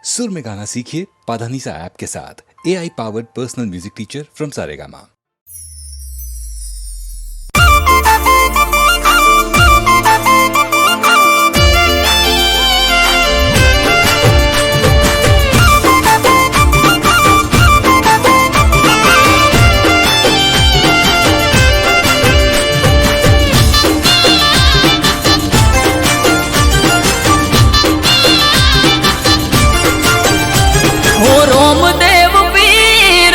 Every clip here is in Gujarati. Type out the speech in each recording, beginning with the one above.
सुर में गाना सीखिए पाधानीसा ऐप के साथ। AI powered personal music teacher from Saregama. रोमदेव पीर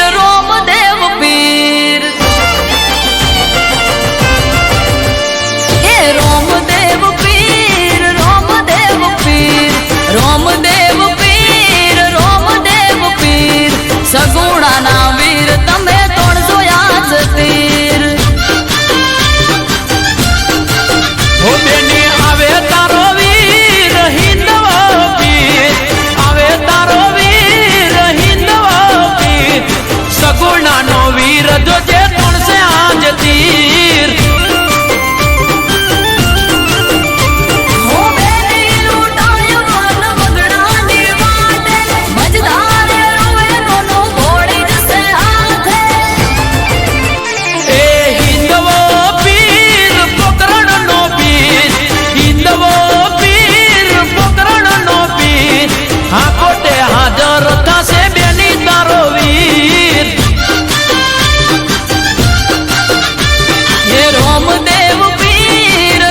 हे रोमदेव पीर सगुणा ना वीर तमे तोड़जो याद तीर हो बेनी आवे तारो वीर हिंदवा पीर आवे तारो वीर हिंदवा पीर सगुणा नो वीर जो जे तोड़ से आज तीर हो बेनी लूटायो मन मगड़ानी वाटे मजदार रोवे दोनों घोड़ी जैसे हाथे ए हिंदवा पीर पकड़न नो पीर हिंदवा पीर पकड़न नो पीर हाँ कोटे हाजर था से बेनी तारो वीर हे रोमदेव पीर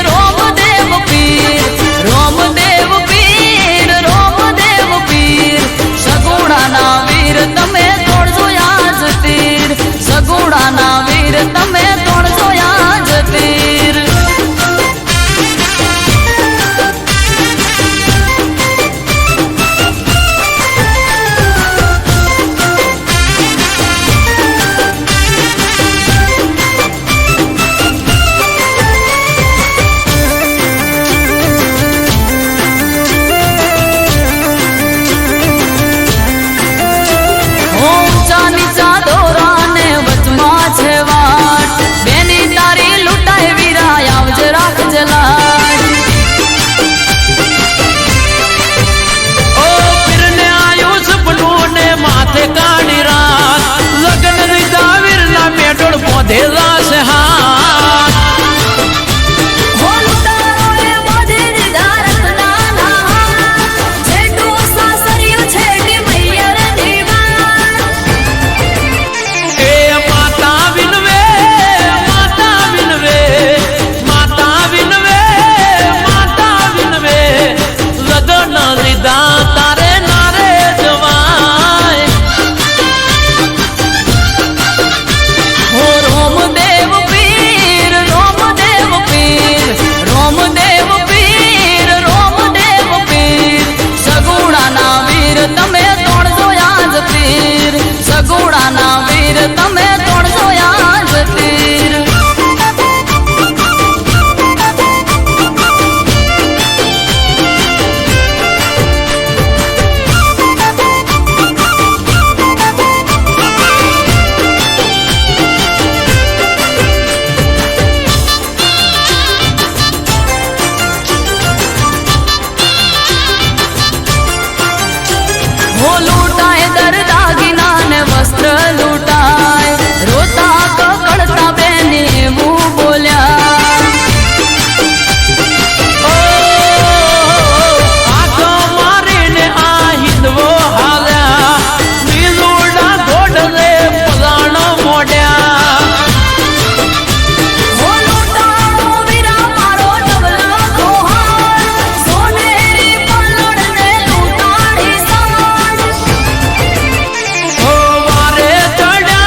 सगुणा ना वीर तमे तोड़जो याद तीर सगुणा ना वीर तमे तोड़जो याद तीर ऊंचा नीचा दोरा ने वचमा छे वाट बेनी तारी लुटाए वीरा आवज राख जलाट ओ फिरने आयो सपनों ने माथे काढ़ी रात लगन रीता वीरना मेडोड़ पौधे रास हाथ हो लुटारो ए बाधे निधारत नाना छेटू सासरियो छेटी मैयर दीवार ए माता विनवे माता विनवे माता विनवे माता विनवे लगन रीता तारे नारे जवाय हो रोमदेव पीर सगुणा ना वीर तमे तोड़जो याद तीर सगुणा ना वीर तमे तोड़जो याद तीर हो लूटाए दर दागिना ने वस्त्र लूटाए रोता ककड़ता बेनी मुंह बोल्या ओ आगो मारीने आ हिंदवो हाल्या नीलूड़ा घोड़ले पलाण मोड्या हो लूटाओ वीरा मारो डबला कोहार सोनेरी पल्लड़ ने लूटाड़ी साड़ ओ वारे चढ़ा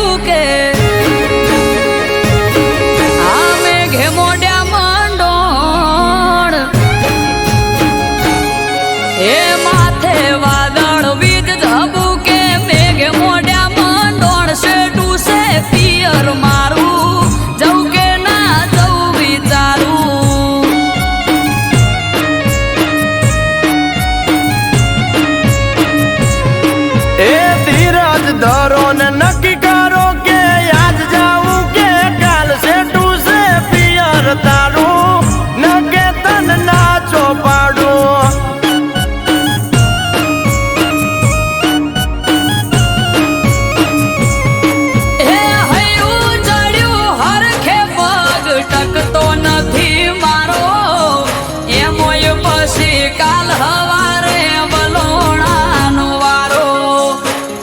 એવું કે આ મેઘે મોઢ્યા મંડોળ એ માથે વાદળ વીજ ધબુકે મેઘે મોઢ્યા મંડોળ શેઠું છે પિયર મારું જવું કે ના જવું વિચારું એ ધીરજ ધરો ને નક્કી કરો કે આજ જાવું કે કાલ સેટું છે પિયર તારું ન કે તન ના ચોપાડું હે હૈયું ચડ્યું હરખે પગ ટકતો નથી મારો એમોય પછી કાલ હવારે વલોણાનો વારો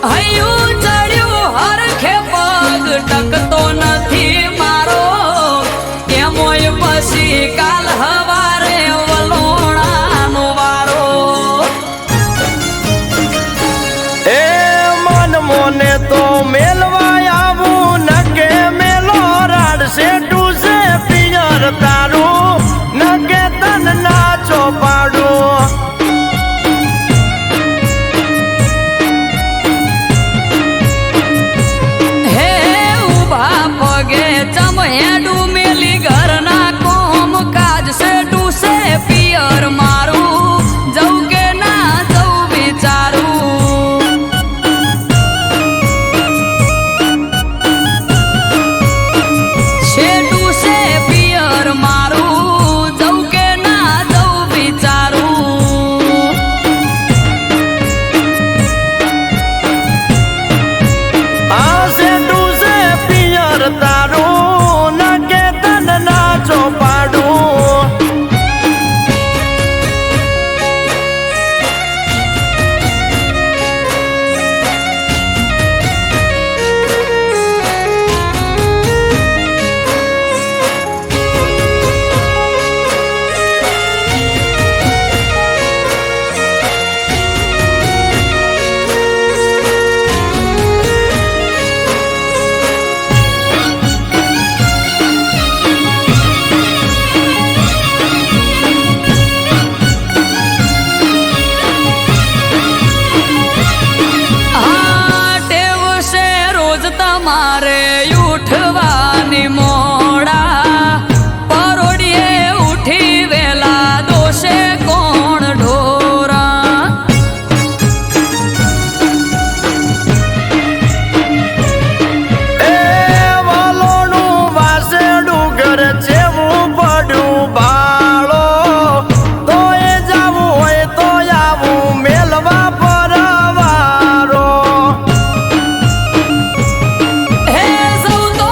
હૈયું ચડ્યું હરખે પગ ટકતો નથી મારો એમોય પછી કાલ હવારે વલોણાનો વારો એ મન મોને તો મેલવા આવું ન કે મેલો રાડ સેટું છે પિયર તારું ન કે તન ના ચોપાડું હે ઉભા પગે ચમહેડું મેલી ઘરના કોમ કાજ સેટું છે પિયર મારું જવું કે ના જવું વિચારું શેઠું છે પિયર મારું જવું કે ના જવું વિચારું આ સેટું છે પિયર તારું ન કે તન ના ચોપાડું આ ટેવ છે રોજ તમારે ઉઠવાની મોડા પરોડીએ ઉઠી વેલા દોષે કોણ ઢોરા એ વાલોનું વાસેડું ઘર જેવું પડ્યું બાળો તો એ જાવું હોય તો આવું મેલવા પરવારો હે સૌ તો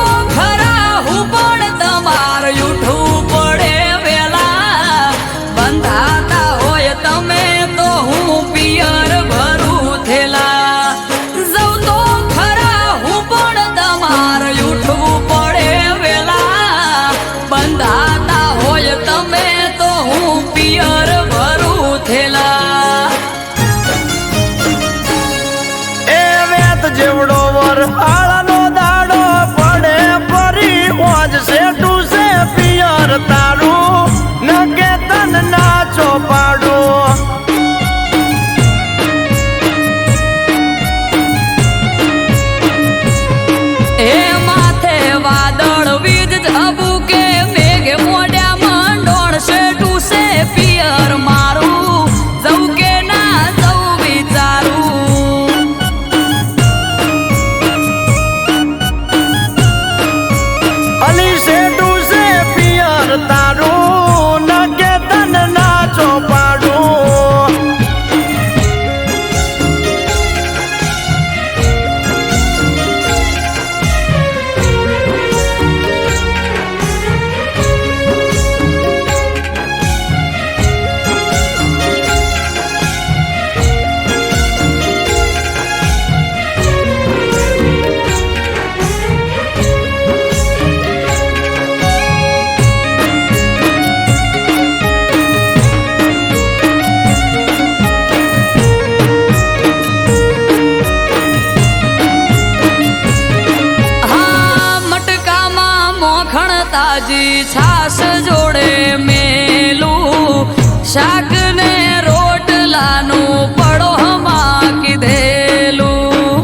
તાજી છાસ જોડે મેલું શાક ને રોટલાનું પડોમાં કીધેલું.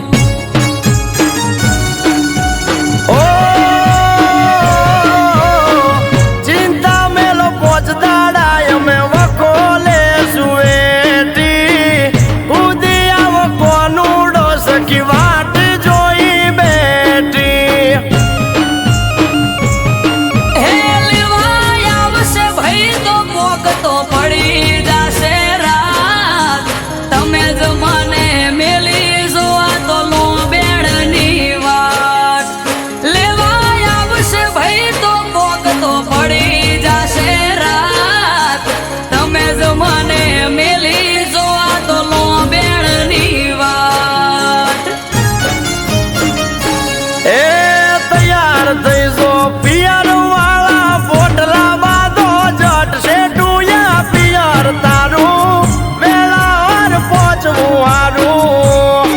ઓ ચિંતા મેલો પોચદાડા અમે વખોલે સુએટી ઉદી આવ કોનુડો સખી વાટ જોઈ બેઠી. હે લેવાય આવશે ભાઈ તો પોક તો પડી જાશે રાત. તમે જ મને મેલી જોવા તો લો બેડની વાત. લેવાય આવશે ભાઈ તો પોક તો પડી જાશે રાત. તમે જ મને મેલી જોવા તો લો બેડની વાત. એ તૈયાર થઈ જો પિયર વાળા પોટલા બાંધો જટ શેઠુયા પિયર તારું વેળાવાર પહોંચવું હારું.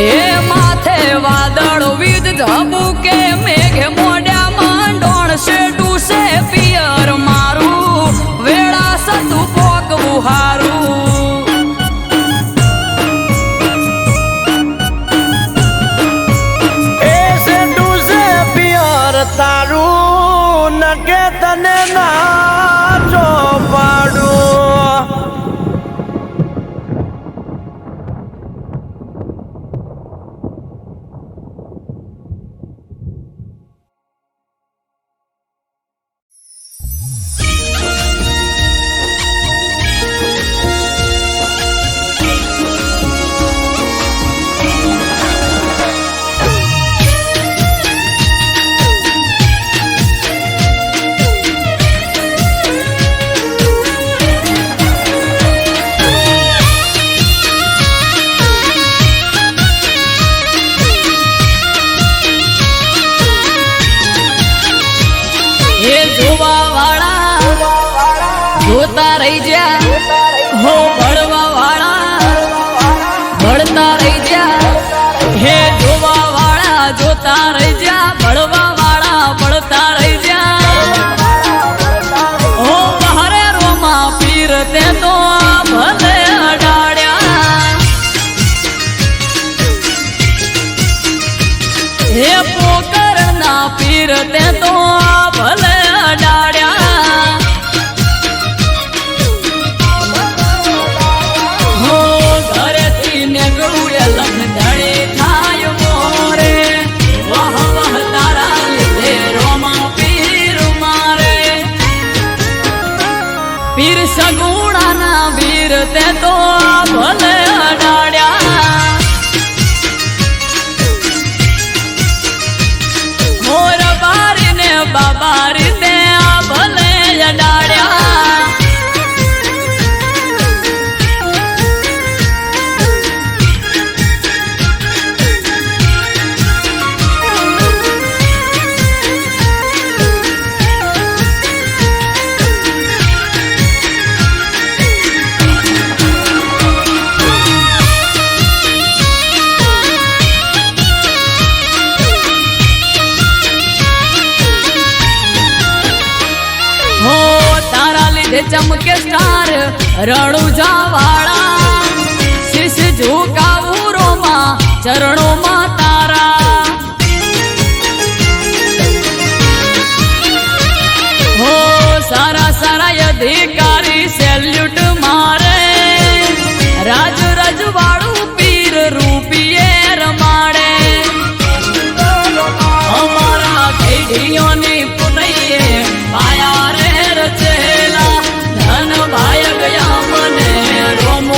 એ માથે વાદળ વિધ ધબુકે મેઘે મોઢા માંડોણ શેઠું છે પિયર મારું વેળા સતું પોકવું હારું. એ શેઠું છે પિયર તારું નકે તને ના જો પાડું. એ જોવા વાળા જોતા રહી જા હો ભળવા વાળા ભળતા રહી જા. હે જોવા વાળા જોતા રહી જા ભળવા વાળા ભળતા રહી જા. હો બહારે રોમા પીર તે તો ભલે અડાડ્યા. હે પોકર ના પીર તે તો ભલે અડાડ્યા. હો ઘરેથી નીકળું એ લખદડે થાય મોરે વાહ વાહ તારા લીધે રોમા પીર મારે. પીર સગુણાના વીર તે તો ભલે અડાડ્યા. મોર બારી ને બાબારી તે આ ભલે અડાડ્યા. હો તારા લીધે ચમકે સ્ટાર રણુજા વાળા શીશ ઝુકાવું રોમાં ચરણોમાં તારા. હો સારા સારા અધિકારી સેલ્યુટ મારે રાજ રજવાડું પીર રૂપિયે રમાડે. અમારા પેઢીઓની પુનૈયે પાયા રે રચેલા ધન ભાઈ ગયા મને રોમો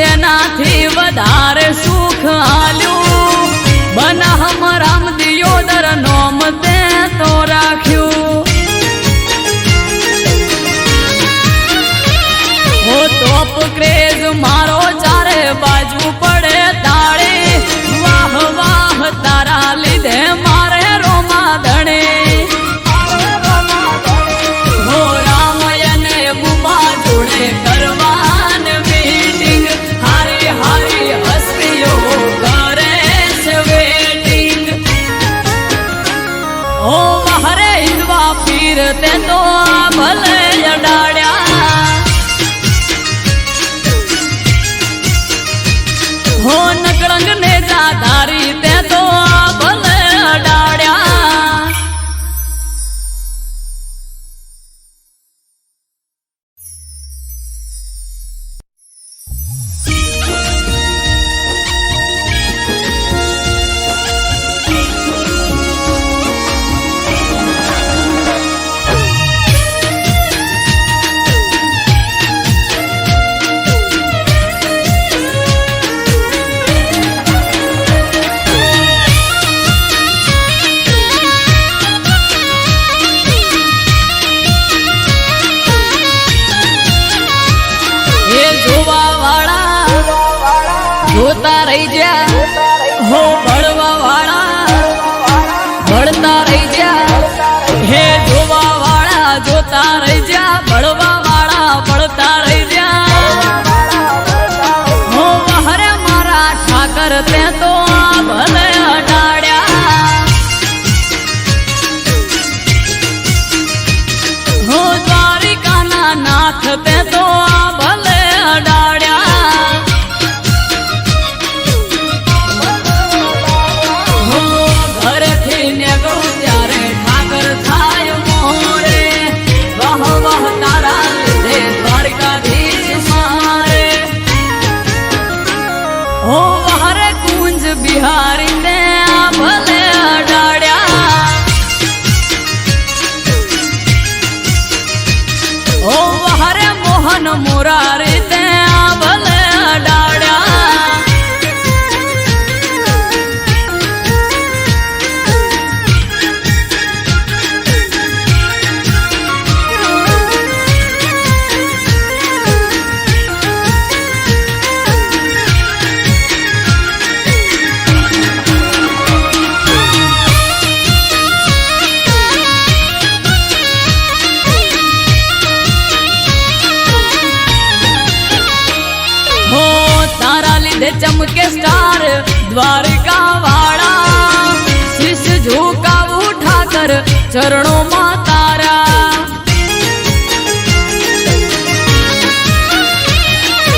તેનાથી વધારે સુખ આલ્યું બનાહમ રામ દિયોદર નોમ તે તો રાખ્યું હો ટોપ ક્રેઝ મારો ચારે બાજુ પડે તાળે વાહ વાહ તારા લીધે મારે રોમા ધણે હો રામયને બુબા જોડે કરવાન મીટિંગ હારી હારી હસ્તીઓ કરે છે વેટિંગ હો મારે હિંદવા પીર તે તો ભલે અડાડ્યા હો નકળંગ ને જાધારી તે તો ભલે અડાડ્યા જોતા રહી જા હો ભળવા વાળા ભળતા રહી જા હે જોવા વાળા જોતા રહી જા ભળવા વાળા ભળતા રહી જા હો હરે મારા ઠાકર તે તો ભલે અડાડ્યા હો દ્વારિકાના નાથ તે તો ભલે અડાડ્યા બિહારી ને ભલે અડાડ્યા ઓ હરે મોહન મુરારી તે ભલે અડાડ્યા चमके स्टार द्वारिका वाड़ा शीश झुकाव उठाकर चरणों में तारा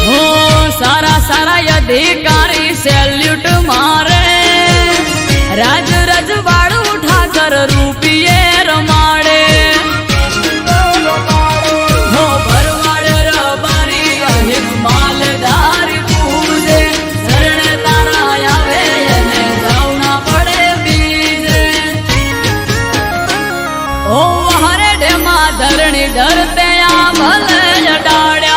हो सारा सारा अधिकारी सैल्यूट मारे राज रजवाड़ उठाकर रूपिये रमाड़े हो भरवाड़ रबारी अहित मालदार धरणी डरते भले अडाड्या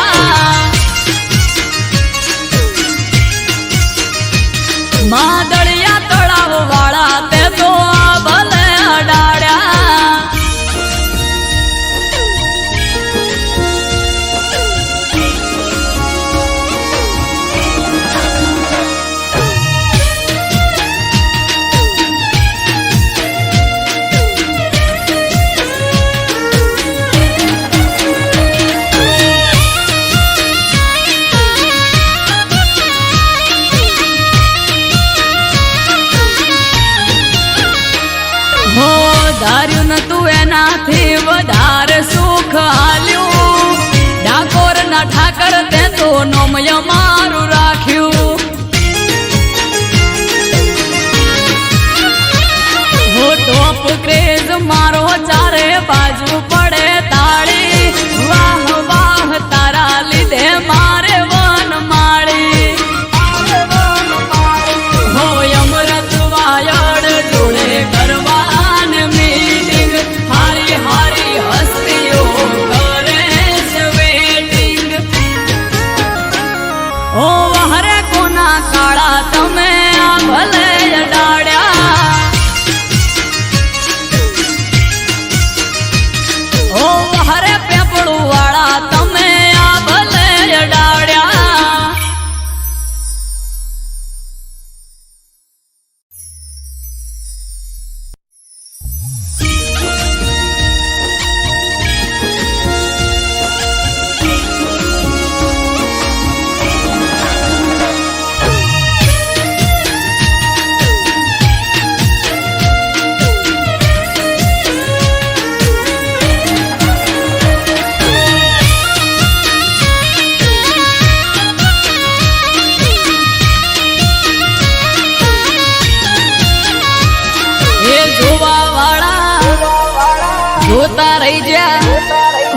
જોતા રહી જા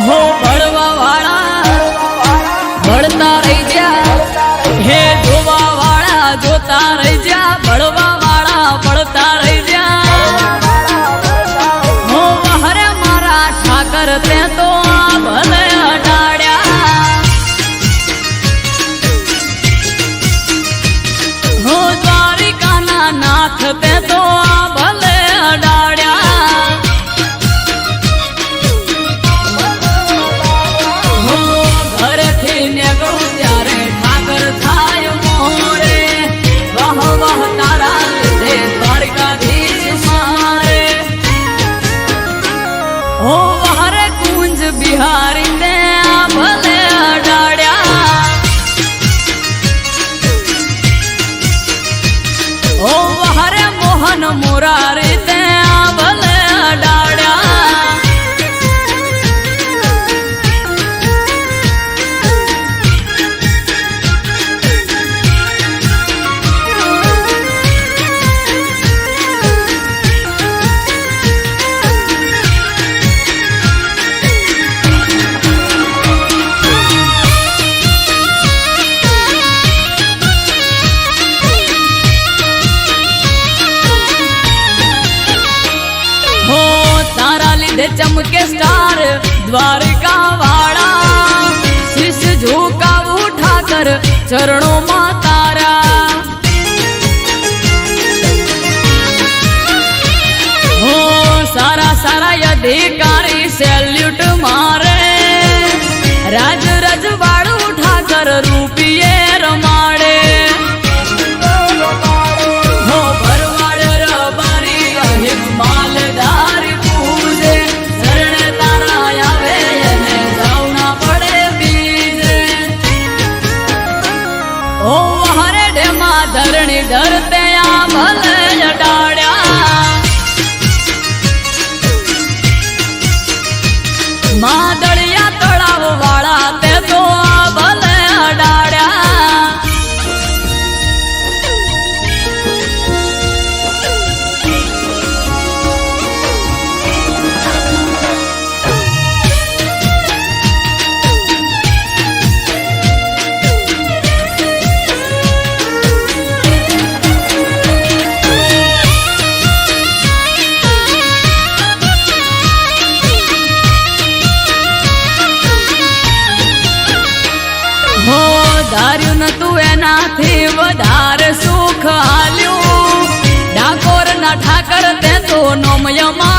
હો ભળવા વાળા ભળતા રહી જા હે જોવા વાળા જોતા રહી જા ભળવા વાળા ભળતા રહી જા હો હરે મારા ઠાકર તે તો આ ભલે અડાડ્યા હો દ્વારિકાના નાથ તે તો આ ભલે અડાડ્યા હો ઘરેથી નીકળું ત્યારે ઠાકર થાય મોરે વાહ વાહ તારા લીધે દ્વારકાધીશ મારે હો હરે કુંજ બિહારી ને આ ભલે અડાડ્યા ઓ હરે મોહન મુરારી તે આ ભલે અડાડ્યા હો તારા લીધે ચમકે સ્ટાર દ્વારકા વાળા શીશ ઝુકાવું ઠાકર ચરણોમાં તારા હો સારા સારા અધિકારી સેલ્યુટ મારે રાજ રજવાડું ઠાકર રૂપિયે રમાડે હો ભરવાડ રબારી અહિત માલદાર પૂજે શરણે તારા આવે એને જાવના પડે બીજે ઓ હરે ડેમાં ધરણી ધરતે આ ભલે અડાડ્યા માદળિયા તળાવ વાળા તે તો આ ભલે અડાડ્યા હો ધાર્યું નતું એનાથી વધારે સુખ હાલ્યું ડાકોર ના ઠાકર તે તો નોમયમાં